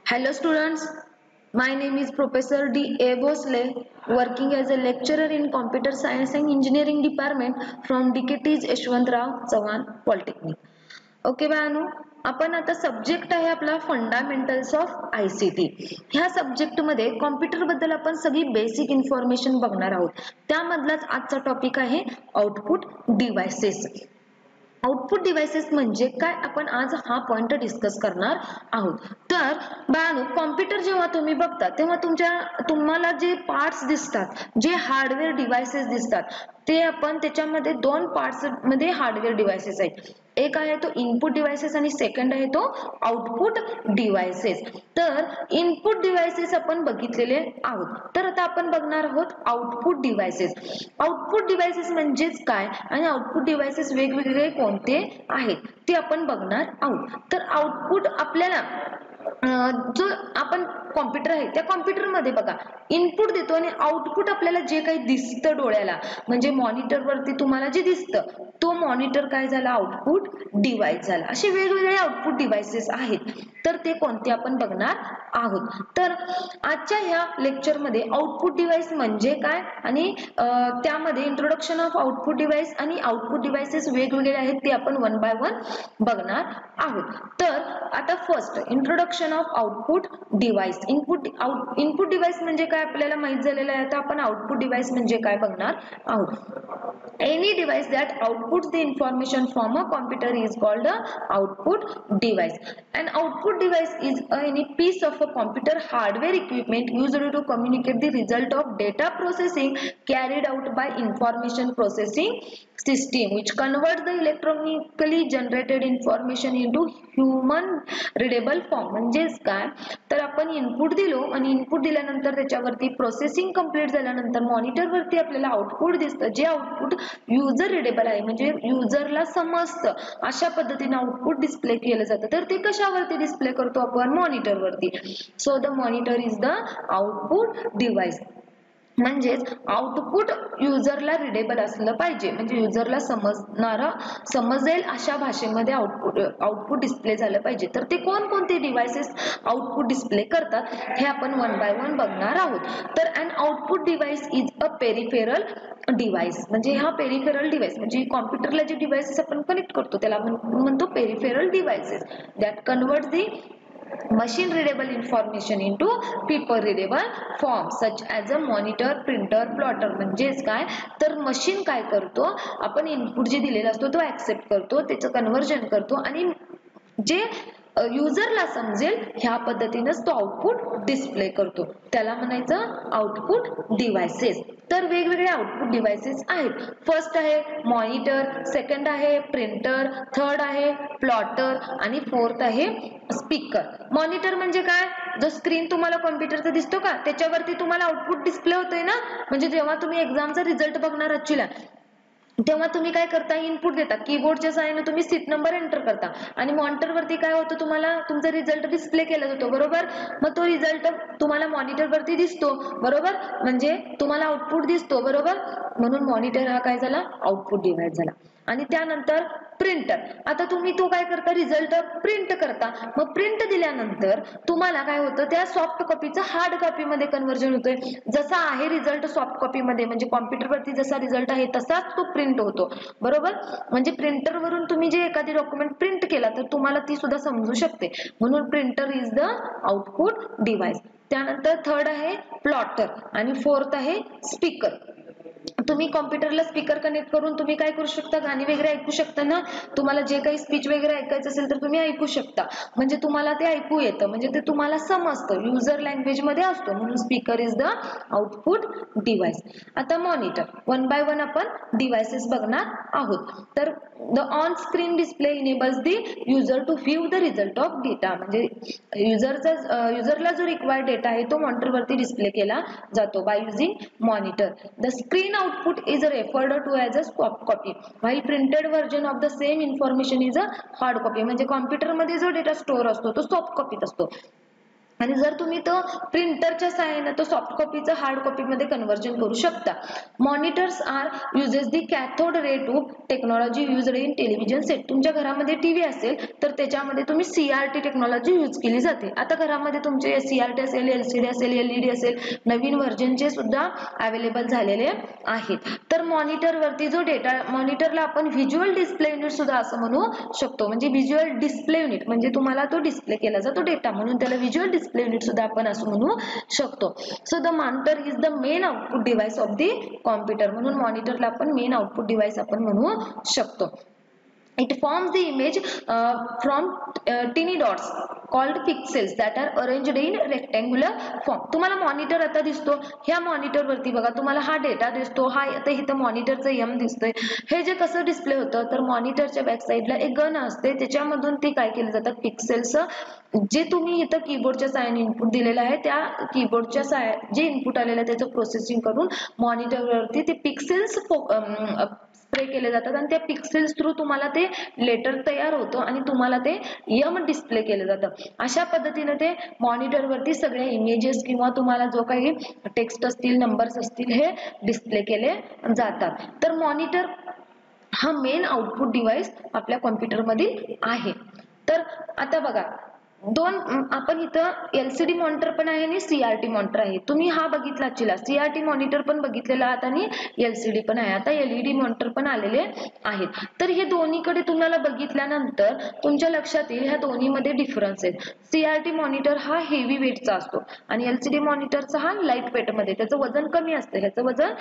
Hello students, my name is Professor D. A. Bhosle, working as a lecturer in Computer Science and Engineering Department from DKT's Yashwantrao Chavan Polytechnic. Okay बाळांनो, आपण आता subject आहे आपला fundamentals of ICT. ह्या subject मध्ये computer बद्दल आपण सगळी बेसिक इन्फॉर्मेशन बघणार आहोत. त्यामधलाच आजचा टॉपिक आहे आउटपुट डिव्हाइसेस. आउटपुट डिव्हाइसेस म्हणजे काय आपण आज हा पॉइंट डिस्कस करणार आहोत. तर बाळांनो, कॉम्प्युटर जेव्हा तुम्ही बघता तेव्हा तुम्हाला जे पार्ट्स दिसतात, जे हार्डवेअर डिव्हाइसेस दिसतात, ते आपण त्याच्यामध्ये दोन पार्ट्स मध्ये हार्डवेअर डिव्हाइसेस आहेत. एक आहे तो इनपुट डिव्हाइसेस आणि सेकंड आहे तो आउटपुट डिव्हाइसेस. तर इनपुट डिव्हाइसेस आपण बघितलेले आहोत. तर आता आपण बघणार आहोत आउटपुट डिव्हाइसेस. आउटपुट डिव्हाइसेस म्हणजेच काय आणि आउटपुट डिव्हाइसेस वेगवेगळे कोणते आहेत ते आपण बघणार आहोत. तर आउटपुट आपल्याला जो आपण कॉम्प्युटर आहे त्या कॉम्प्युटर मध्ये बघा इनपुट देतो आणि आउटपुट आपल्याला जे काही दिसतं डोळ्याला, म्हणजे मॉनिटर वरती तुम्हाला जे दिसतं तो मॉनिटर काय झाला, आउटपुट डिव्हाइस झाला. असे वेगवेगळे आउटपुट डिव्हाइसेस आहेत. तर ते कोणते आपण बघणार आहोत. तर आजच्या ह्या लेक्चर मध्ये आउटपुट डिव्हाइस म्हणजे काय आणि त्यामध्ये इंट्रोडक्शन ऑफ आउटपुट डिव्हाइस आणि आउटपुट डिव्हाइसेस वेगवेगळे आहेत ते आपण वन बाय वन बघणार आहोत. तर आता first introduction of output device. Input device म्हणजे काय आपल्याला माहित झालेलं आहे. आता आपण आउटपुट डिव्हाइस म्हणजे काय बघणार आहोत. Any device that outputs the information from a computer is called a output device. An output device is any piece of a computer hardware equipment used to communicate the result of data processing carried out by information processing system which converts the electronically generated information into human readable form. म्हणजेच काय, तर आपण input दिलो आणि input दिल्यानंतर त्याच्यावरती processing complete झाल्यानंतर monitor वरती आपल्याला आउटपुट दिसतं, जे आउटपुट युजर रिडेबल आहे, म्हणजे युजरला समजतं अशा पद्धतीने आउटपुट डिस्प्ले केलं जातं. तर ते कशावरती डिस्प्ले करतो आपण, मॉनिटर वरती. So the monitor is the output device. म्हणजेच आउटपुट युजरला रिडेबल असलं पाहिजे, म्हणजे युजरला समजेल अशा भाषेमध्ये आउटपुट डिस्प्ले झालं पाहिजे. तर ते कोणकोणते डिव्हाइसेस आउटपुट डिस्प्ले करतात हे आपण वन बाय वन बघणार आहोत. तर an output device is a peripheral device. म्हणजे हा पेरिफेरल डिव्हाइस म्हणजे कॉम्प्युटरला जे डिव्हाइसेस आपण कनेक्ट करतो त्याला म्हणतो peripheral devices that convert the machine readable information into people readable form such as a monitor, printer, plotter. म्हणजेच काय, तर मशीन काय करतो, आपण इनपुट जे दिलेला असतो तो ऍक्सेप्ट करतो, त्याचं कन्वर्जन करतो आणि जे युजरला समजेल ह्या पद्धतीनेच तो आउटपुट डिस्प्ले करतो, त्याला म्हणायचं आउटपुट डिव्हाइसेस. तर वेगवेगळे आउटपुट डिव्हाइसेस आहेत. फर्स्ट आहे मॉनिटर, सेकंड आहे प्रिंटर, थर्ड आहे प्लॉटर आणि फोर्थ आहे स्पीकर. मॉनिटर म्हणजे काय, जो स्क्रीन तुम्हाला कॉम्प्युटरचा दिसतो का त्याच्यावरती तुम्हाला आउटपुट डिस्प्ले होतोय ना. म्हणजे जेव्हा तुम्ही एक्झामचा रिझल्ट बघणार ऍक्च्युअली तेव्हा तुम्ही काय करता, इनपुट देता, कीबोर्डच्या सहाय्याने तुम्ही सीट नंबर एंटर करता आणि मॉनिटर वरती काय होतं, तुम्हाला तुमचा रिझल्ट डिस्प्ले केला जातो, बरोबर. मग तो रिझल्ट तुम्हाला मॉनिटर वरती दिसतो, बरोबर, म्हणजे तुम्हाला आउटपुट दिसतो, बरोबर. म्हणून मॉनिटर हा काय झाला, आउटपुट डिव्हाइस झाला. आणि त्यानंतर प्रिंटर. आता तुम्ही तो काय करता, रिझल्ट प्रिंट करता. मग प्रिंट दिल्यानंतर तुम्हाला काय होतं, त्या सॉफ्ट कॉपीचं हार्ड कॉपीमध्ये कन्वर्जन होतोय. जसा आहे रिझल्ट सॉफ्ट कॉपीमध्ये, म्हणजे कॉम्प्युटर वरती जसा रिझल्ट आहे तसाच तो प्रिंट होतो, बरोबर. म्हणजे प्रिंटर वरून तुम्ही जे एखादी डॉक्युमेंट प्रिंट केला तर तुम्हाला ती सुद्धा समजू शकते. म्हणून printer is the output device. त्यानंतर थर्ड आहे प्लॉटर आणि फोर्थ आहे स्पीकर. तुम्ही कॉम्प्युटरला स्पीकर कनेक्ट करून तुम्ही काय करू शकता, गाणी वगैरे ऐकू शकता ना. तुम्हाला जे काही स्पीच वगैरे ऐकायचं असेल तर तुम्ही ऐकू शकता, म्हणजे तुम्हाला ते ऐकू येतं, म्हणजे ते तुम्हाला समजतं, युजर लँग्वेज मध्ये असतो. म्हणून speaker is the output device. आता मॉनिटर, वन बाय वन आपण डिव्हाइसेस बघणार आहोत. तर the on screen display enables the user to view the result of data. म्हणजे युजरला जो रिक्वायर्ड डेटा आहे तो मॉनिटर वरती डिस्प्ले केला जातो by using monitor. The screen output is referred to as a soft copy while printed version of the same information is a hard copy. म्हणजे computer मध्ये जो डेटा स्टोअर असतो तो सॉफ्ट कॉपीत असतो आणि जर तुम्ही तो प्रिंटरच्या सहाय्याने तो सॉफ्ट कॉपीचं हार्ड कॉपीमध्ये कन्वर्जन करू शकता. Monitors are uses the cathode ray tube technology used in television set. तुमच्या घरामध्ये टीव्ही असेल तर त्याच्यामध्ये तुम्ही CRT टेक्नॉलॉजी यूज केली जाते. आता घरामध्ये तुमचे CRT असेल, LCD असेल, LED असेल, नवीन व्हर्जनचे सुद्धा अवेलेबल झालेले आहेत. तर मॉनिटरवरती जो डेटा, मॉनिटरला आपण व्हिज्युअल डिस्प्ले युनिट सुद्धा असं म्हणू शकतो. म्हणजे व्हिज्युअल डिस्प्ले युनिट म्हणजे तुम्हाला तो डिस्प्ले केला जातो डेटा, म्हणून त्याला व्हिज्युअल डिस्प्ले युनिट सुद्धा आपण असं म्हणू शकतो. So the monitor is the main output device of the computer. म्हणून मॉनिटरला आपण मेन आउटपुट डिव्हाइस आपण म्हणू शकतो. It forms the image from tiny dots called pixels that are arranged in rectangular form. तुम्हाला मॉनिटर आता दिसतो, ह्या मॉनिटर वरती बघा तुम्हाला हा डेटा दिसतो, हा आता इथं मॉनिटरचं M दिसतंय. हे जे कसं डिस्प्ले होतं तर मॉनिटरच्या बॅक साईडला एक गन असते, त्याच्यामधून ते काय केलं जातं, पिक्सेल्स जे तुम्ही इथं कीबोर्डच्या साहाय्याने इनपुट दिलेलं आहे त्या कीबोर्डच्या जे इनपुट आलेलं आहे त्याचं प्रोसेसिंग करून मॉनिटरवरती ते पिक्सेल्स स्प्रे केले जातात आणि त्या पिक्सेल्स थ्रू तुम्हाला ते लेटर तयार होतं आणि तुम्हाला ते M डिस्प्ले केलं जातं. अशा पद्धतीने ते मॉनिटरवरती सगळे इमेजेस किंवा तुम्हाला जो काही टेक्स्ट असतील, नंबर्स असतील हे डिस्प्ले केले जातात. तर मॉनिटर हा मेन आउटपुट डिव्हाइस आपल्या कॉम्प्युटरमध्ये आहे. तर आता बघा दोन आपण इथं LCD मॉनिटर पण आहे आणि CRT मॉनिटर आहे. तुम्ही हा बघितला असेल, CRT मॉनिटर पण बघितलेला आहात आणि LCD पण आहे. आता LED मॉनिटर पण आलेले आहेत. तर हे दोन्हीकडे तुम्हाला बघितल्यानंतर तुमच्या लक्षात येईल ह्या दोन्हीमध्ये डिफरन्स आहे. CRT मॉनिटर हा हेवी वेटचा असतो आणि LCD मॉनिटरचा हा लाईट वेट मध्ये, त्याचं वजन कमी असतं, ह्याचं वजन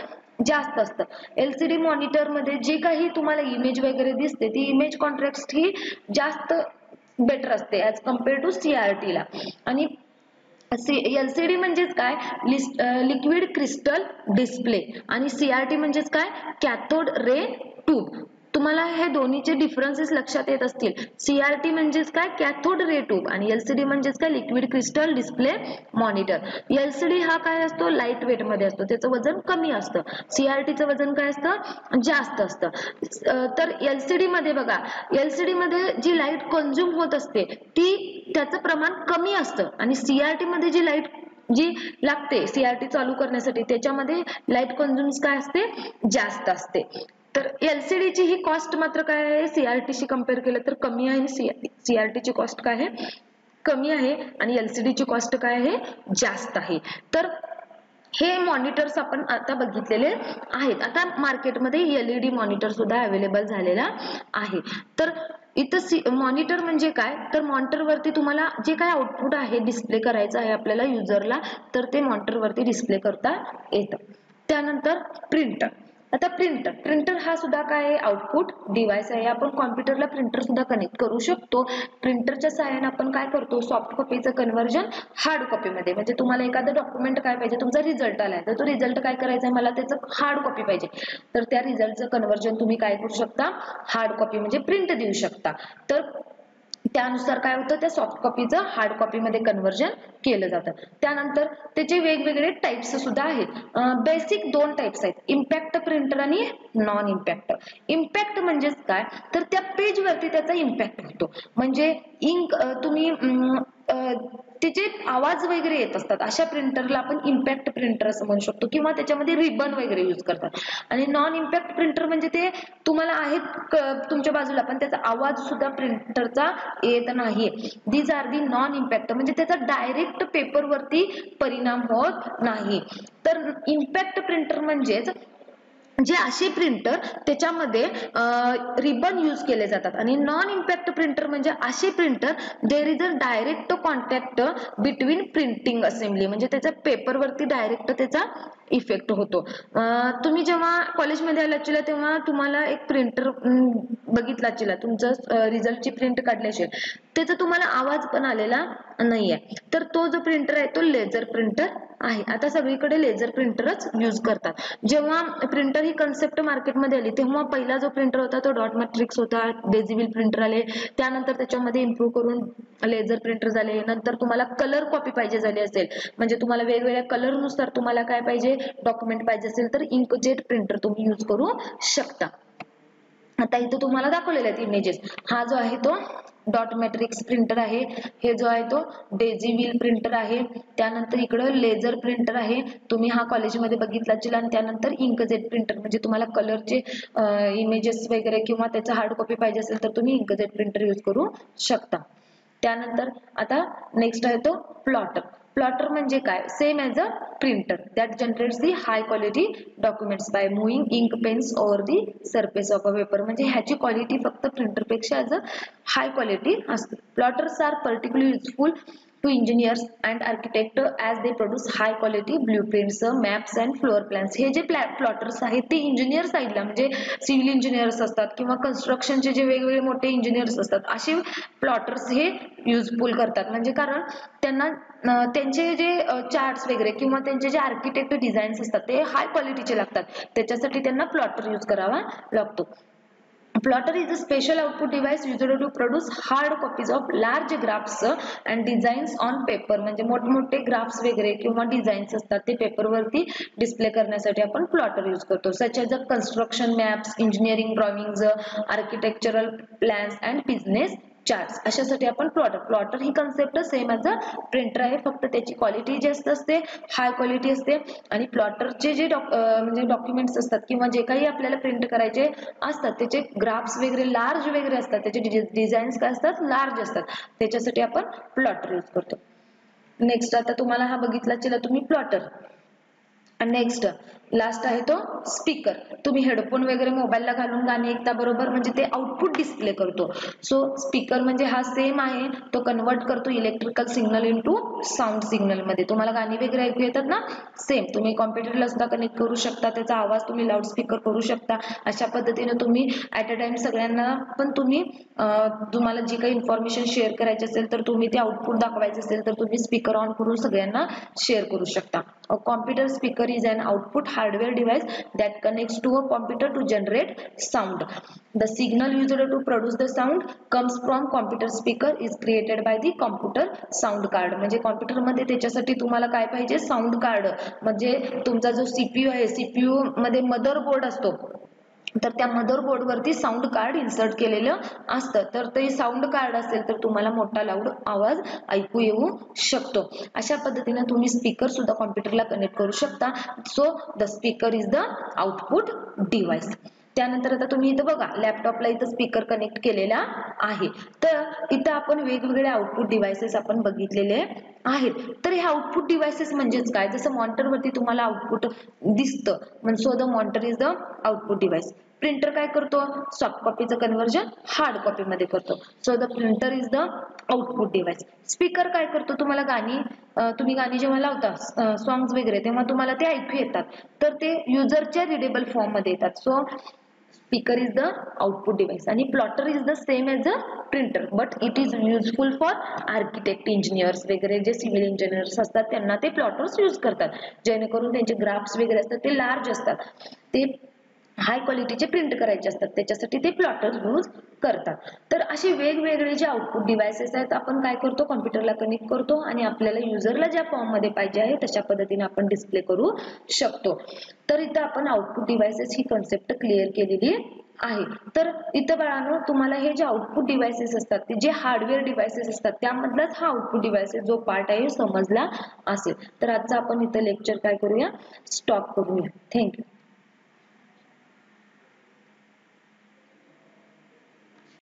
जास्त असतं. LCD मॉनिटर मध्ये जे काही तुम्हाला इमेज वगैरे दिसते ती इमेज कॉन्ट्रास्ट ही जास्त बेटर असते ऍज कम्पेअर टू CRT ला. आणि LCD म्हणजेच काय, लिक्विड क्रिस्टल डिस्प्ले आणि CRT म्हणजेच काय, कॅथोड रे ट्यूब. तुम्हाला हे दोन्हीचे डिफरन्सेस लक्षात येत असतील. CRT म्हणजेच काय, कॅथोड रे ट्यूब आणि LCD म्हणजेच काय, liquid crystal display monitor. LCD हा काय असतो, लाईट वेट मध्ये असतो, त्याचं वजन कमी असतं. CRT चं वजन काय असतं, जास्त असतं. तर LCD मध्ये बघा, LCD मध्ये जी लाईट कंझ्युम होत असते ती त्याचं प्रमाण कमी असतं आणि CRT मध्ये जी लाईट जी लागते CRT चालू करण्यासाठी त्याच्यामध्ये लाईट कंझ्युम्स काय असते, जास्त असते. तर LCD ची ही कॉस्ट मात्र काय आहे, CRT शी कंपेअर केलं तर कमी आहे. CRT ची कॉस्ट काय आहे, कमी आहे आणि LCD ची कॉस्ट काय आहे, जास्त आहे. तर हे मॉनिटर्स आपण आता बघितलेले आहेत. आता मार्केटमध्ये LED मॉनिटर सुद्धा अवेलेबल झालेला आहे. तर इथं मॉनिटर म्हणजे काय, तर मॉनिटर वरती तुम्हाला जे काय आउटपुट आहे डिस्प्ले करायचं आहे आपल्याला युजरला, तर ते मॉनिटर वरती डिस्प्ले करता येतं. त्यानंतर प्रिंटर. आता प्रिंटर हा सुद्धा काय आउटपुट डिव्हाइस आहे. आपण कॉम्प्युटरला प्रिंटर सुद्धा कनेक्ट करू शकतो. प्रिंटरच्या सहाय्याने आपण काय करतो, सॉफ्ट कॉपीचं कन्वर्जन हार्ड कॉपीमध्ये, म्हणजे तुम्हाला एखादं डॉक्युमेंट काय पाहिजे, तुमचा रिझल्ट आलाय तर तो रिझल्ट काय करायचा आहे, मला त्याचं हार्ड कॉपी पाहिजे, तर त्या रिझल्टचं कन्वर्जन तुम्ही काय करू शकता, हार्ड कॉपी म्हणजे प्रिंट देऊ शकता. तर त्यानुसार काय होतं, त्या सॉफ्ट कॉपीचं हार्ड कॉपीमध्ये कन्वर्जन केलं जातं. त्यानंतर त्याचे वेगवेगळे टाइप्स सुद्धा आहेत. बेसिक दोन टाइप्स आहेत, इम्पॅक्ट प्रिंटर आणि नॉन इम्पॅक्ट. इम्पॅक्ट म्हणजेच काय, तर त्या पेज वरती त्याचा इम्पॅक्ट होतो. म्हणजे इंक तुम्ही त्याचे आवाज वगैरे येत असतात, अशा प्रिंटरला आपण इम्पॅक्ट प्रिंटर असं म्हणू शकतो किंवा त्याच्यामध्ये रिबन वगैरे यूज करतात. आणि नॉन इम्पॅक्ट प्रिंटर म्हणजे ते तुम्हाला आहेत तुमच्या बाजूला पण त्याचा आवाज सुद्धा प्रिंटरचा येत नाहीये. These are the non impact, म्हणजे त्याचा डायरेक्ट पेपर वरती परिणाम होत नाही. तर इम्पॅक्ट प्रिंटर म्हणजेच जे असे प्रिंटर त्याच्यामध्ये रिबन यूज केले जातात. आणि नॉन इम्पॅक्ट प्रिंटर म्हणजे असे printer there is a direct contact between printing assembly, म्हणजे त्याच्या पेपरवरती डायरेक्ट त्याचा इफेक्ट होतो. तुम्ही जेव्हा कॉलेजमध्ये आला तेव्हा तुम्हाला एक प्रिंटर बघितला असेल, तुमचं रिझल्टची प्रिंट काढली असेल, त्याचा तुम्हाला आवाज पण आलेला नाहीये. तर तो जो प्रिंटर आहे तो लेझर प्रिंटर आहे. आता सगळीकडे लेझर प्रिंटरच यूज करतात. जेव्हा प्रिंटर ही कन्सेप्ट मार्केटमध्ये आली तेव्हा पहिला जो प्रिंटर होता तो डॉट मॅट्रिक्स होता, डेझिबल प्रिंटर आले, त्यानंतर त्याच्यामध्ये इम्प्रूव्ह करून लेझर प्रिंटर झाले. नंतर तुम्हाला कलर कॉपी पाहिजे झाली असेल, म्हणजे तुम्हाला वेगवेगळ्या कलर नुसार तुम्हाला काय पाहिजे, डॉक्युमेंट पाहिजे असेल, तर इंकजेट प्रिंटर तुम्ही यूज करू शकता. आता इथे तुम्हाला दाखवलेले आहेत इमेजेस. हा जो आहे तो डॉट मॅट्रिक्स प्रिंटर आहे, हे जो आहे तो डेझी व्हील प्रिंटर आहे, त्यानंतर इकडं लेझर प्रिंटर आहे, तुम्ही हा कॉलेजमध्ये बघितला असेल, आणि त्यानंतर इंकजेट प्रिंटर म्हणजे तुम्हाला कलरचे इमेजेस वगैरे किंवा त्याचं हार्ड कॉपी पाहिजे असेल तर तुम्ही इंकजेट प्रिंटर यूज करू शकता. त्यानंतर आता नेक्स्ट आहे तो प्लॉटर. प्लॉटर म्हणजे काय? Same as a printer that generates the high quality documents by moving ink pens over the surface of a paper. म्हणजे ह्याची क्वालिटी फक्त प्रिंटरपेक्षा ॲज अ हाय क्वालिटी असते. Plotters are particularly useful to engineers and architect as they produce high quality blueprints, maps and floor plans. हे जे plotters आहेत ते engineer साईडला म्हणजे सिव्हिल इंजिनियर्स असतात किंवा कन्स्ट्रक्शनचे जे वेगवेगळे मोठे इंजिनियर्स असतात असे प्लॉटर्स हे युजफुल करतात. म्हणजे कारण त्यांना त्यांचे जे चार्ट्स वगैरे किंवा त्यांचे जे आर्किटेक्ट डिझाईन्स असतात ते हाय क्वालिटीचे लागतात, त्याच्यासाठी त्यांना प्लॉटर यूज करावा लागतो. Plotter is a special output device used to produce hard copies of large graphs and designs on paper. म्हणजे मोठमोठे ग्राफ्स वगैरे किंवा डिझाईन्स असतात ते पेपरवरती डिस्प्ले करण्यासाठी आपण प्लॉटर यूज करतो. Such as a construction maps, engineering drawings, architectural plans and business charts अशासाठी आपण plotter he concept same as a printer आहे, फक्त त्याची क्वालिटी जास्त असते, हाय क्वालिटी असते. आणि प्लॉटरचे जे म्हणजे डॉक्युमेंट्स असतात किंवा जे काही आपल्याला प्रिंट करायचे असतात त्याचे ग्राफ्स वगैरे लार्ज वगैरे असतात, त्याचे डिझाईन्स काय असतात लार्ज असतात, त्याच्यासाठी आपण प्लॉटर यूज करतो. नेक्स्ट आता तुम्हाला हा बघितला चला तुम्ही प्लॉटर. नेक्स्ट लास्ट आहे तो स्पीकर. तुम्ही हेडफोन वगैरे मोबाईलला घालून गाणे ऐकता बरोबर, म्हणजे ते आउटपुट डिस्प्ले करतो. सो स्पीकर म्हणजे हा सेम आहे, तो कन्वर्ट करतो electrical signal into sound signal मध्ये. तुम्हाला गाणी वगैरे ऐकू येतात ना, सेम तुम्ही कॉम्प्युटरला सुद्धा कनेक्ट करू शकता, त्याचा आवाज तुम्ही लाऊड स्पीकर करू शकता. अशा पद्धतीने तुम्ही ॲट अ टाइम सगळ्यांना पण तुम्ही तुम्हाला जी काही इन्फॉर्मेशन शेअर करायची असेल तर तुम्ही ते आउटपुट दाखवायचे असेल तर तुम्ही स्पीकर ऑन करून सगळ्यांना शेअर करू शकता. A computer speaker is an output hardware device that connects to a computer to generate sound. The signal used to produce the sound comes from computer speaker is created by the computer sound card. म्हणजे computer मध्ये त्याच्यासाठी तुम्हाला काय पाहिजे? Sound card. म्हणजे तुमचा जो CPU आहे, सीपीयू मध्ये मदरबोर्ड असतो, तर त्या मदरबोर्ड वरती साऊंड कार्ड इन्सर्ट केलेलं असतं. तर ते साऊंड कार्ड असेल तर तुम्हाला मोठा लाऊड आवाज ऐकू येऊ शकतो. अशा पद्धतीने तुम्ही स्पीकर सुद्धा कॉम्प्युटरला कनेक्ट करू शकता. So the speaker is the output device. त्यानंतर आता तुम्ही इथं बघा लॅपटॉपला इथं स्पीकर कनेक्ट केलेला आहे. तर इथं आपण वेगवेगळे आउटपुट डिव्हाइसेस आपण बघितलेले आहेत. तर हे आउटपुट डिव्हाइसेस म्हणजेच काय? जसं मॉनिटर वरती तुम्हाला आउटपुट दिसतं, so the monitor is the output device. Printer काय करतो? सॉफ्ट कॉपीचं कन्व्हर्जन हार्ड कॉपी मध्ये करतो. So the printer is the output device. Speaker काय करतो? तुम्हाला तुम्ही गाणी जेव्हा लावता सॉंग्स वगैरे तेव्हा तुम्हाला ते ऐकू येतात, तर ते युजरच्या रिडेबल फॉर्म मध्ये येतात. So speaker is the output device. आणि plotter is the same as a printer but it is useful for architect engineers वगैरे जे सिव्हिल इंजिनियर्स असतात त्यांना ते प्लॉटर्स यूज करतात, जेणेकरून त्यांचे ग्राफ्स वगैरे असतात ते लार्ज असतात, ते हाय क्वालिटीचे प्रिंट करायचे असतात, त्याच्यासाठी ते प्लॉटर यूज करतात. तर असे वेगवेगळे जे आउटपुट डिव्हाइसेस आहेत आपण काय करतो? कॉम्प्युटरला कनेक्ट करतो आणि आपल्याला युजरला ज्या फॉर्म मध्ये पाहिजे आहे तशा पद्धतीने आपण डिस्प्ले करू शकतो. तर इथं आपण आउटपुट डिव्हाइसेस ही कन्सेप्ट क्लिअर केलेली आहे. तर इथं बाळांनो तुम्हाला हे जे आउटपुट डिव्हाइसेस असतात ते जे हार्डवेअर डिव्हाइसेस असतात त्यामधलाच हा आउटपुट डिव्हाइसेस जो पार्ट आहे समजला असेल. तर आजचा आपण इथं लेक्चर काय करूया? स्टॉप करूया. थँक्यू.